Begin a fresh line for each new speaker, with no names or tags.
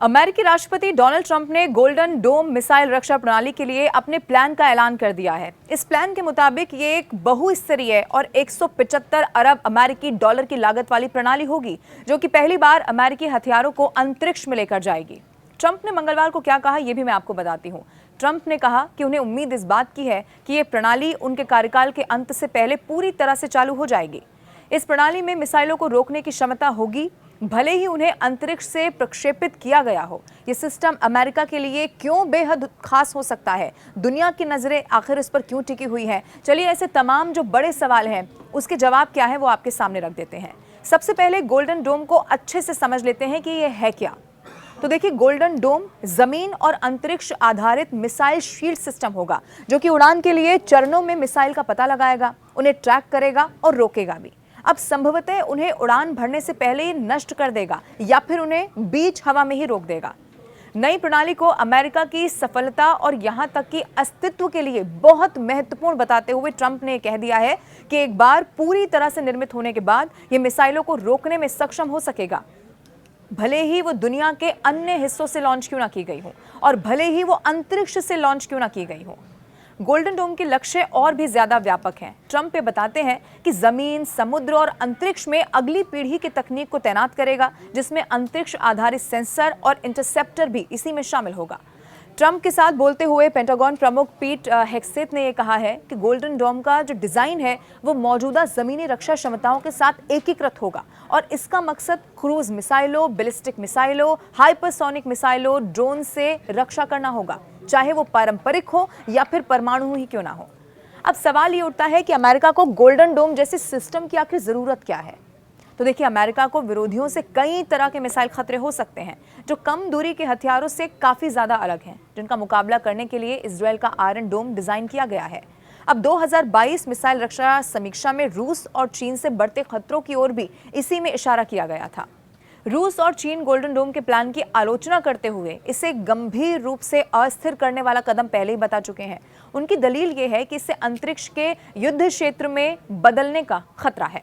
अमेरिकी राष्ट्रपति Donald Trump ने गोल्डन डोम मिसाइल रक्षा प्रणाली के लिए अपने प्लान का ऐलान कर दिया है। इस प्लान के मुताबिक ये एक बहुस्तरीय और 175 अरब अमेरिकी डॉलर की लागत वाली प्रणाली होगी, जो कि पहली बार अमेरिकी हथियारों को अंतरिक्ष में लेकर जाएगी। ट्रंप ने मंगलवार को क्या कहा, यह भी मैं आपको बताती हूँ। ट्रंप ने कहा कि उन्हें उम्मीद इस बात की है कि ये प्रणाली उनके कार्यकाल के अंत से पहले पूरी तरह से चालू हो जाएगी। इस प्रणाली में मिसाइलों को रोकने की क्षमता होगी, भले ही उन्हें अंतरिक्ष से प्रक्षेपित किया गया हो। यह सिस्टम अमेरिका के लिए क्यों बेहद खास हो सकता है, दुनिया की नजरें आखिर इस पर क्यों टिकी हुई हैं? चलिए ऐसे तमाम जो बड़े सवाल हैं उसके जवाब क्या है वो आपके सामने रख देते हैं। सबसे पहले गोल्डन डोम को अच्छे से समझ लेते हैं कि यह है क्या। तो देखिए, गोल्डन डोम जमीन और अंतरिक्ष आधारित मिसाइल शील्ड सिस्टम होगा, जो कि उड़ान के लिए चरणों में मिसाइल का पता लगाएगा, उन्हें ट्रैक करेगा और रोकेगा भी। अब संभवतः उन्हें उड़ान भरने से पहले ही नष्ट कर देगा या फिर उन्हें बीच हवा में ही रोक देगा। नई प्रणाली को अमेरिका की सफलता और यहां तक कि अस्तित्व के लिए बहुत महत्वपूर्ण बताते हुए ट्रंप ने कह दिया है कि एक बार पूरी तरह से निर्मित होने के बाद यह मिसाइलों को रोकने में सक्षम हो सकेगा, भले ही वो दुनिया के अन्य हिस्सों से लॉन्च क्यों ना की गई हो और भले ही वो अंतरिक्ष से लॉन्च क्यों ना की गई हो। गोल्डन डोम के लक्ष्य और भी ज्यादा व्यापक हैं। ट्रंप ये बताते हैं कि जमीन, समुद्र और अंतरिक्ष में अगली पीढ़ी की तकनीक को तैनात करेगा, जिसमें अंतरिक्ष आधारित सेंसर और इंटरसेप्टर भी इसी में शामिल होगा। ट्रंप के साथ बोलते हुए पेंटागन प्रमुख पीट हेग्सेथ ने यह कहा है कि गोल्डन डोम का जो डिजाइन है वो मौजूदा जमीनी रक्षा क्षमताओं के साथ एकीकृत होगा और इसका मकसद क्रूज मिसाइलों, बैलिस्टिक मिसाइलों, हाइपरसोनिक मिसाइलों, ड्रोन से रक्षा करना होगा, चाहे वो पारंपरिक हो या फिर परमाणु ही क्यों ना हो। अब सवाल ये उठता है कि अमेरिका को गोल्डन डोम जैसे सिस्टम की आखिर जरूरत क्या है। तो देखिए, अमेरिका को विरोधियों से कई तरह के मिसाइल खतरे हो सकते हैं, जो कम दूरी के हथियारों से काफी ज्यादा अलग हैं, जिनका मुकाबला करने के लिए इजरायल का आयरन डोम डिजाइन किया गया है। अब 2022 मिसाइल रक्षा समीक्षा में रूस और चीन से बढ़ते खतरों की ओर भी इसी में इशारा किया गया था। रूस और चीन गोल्डन डोम के प्लान की आलोचना करते हुए इसे गंभीर रूप से अस्थिर करने वाला कदम पहले ही बता चुके हैं। उनकी दलील ये है कि इससे अंतरिक्ष के युद्ध क्षेत्र में बदलने का खतरा है।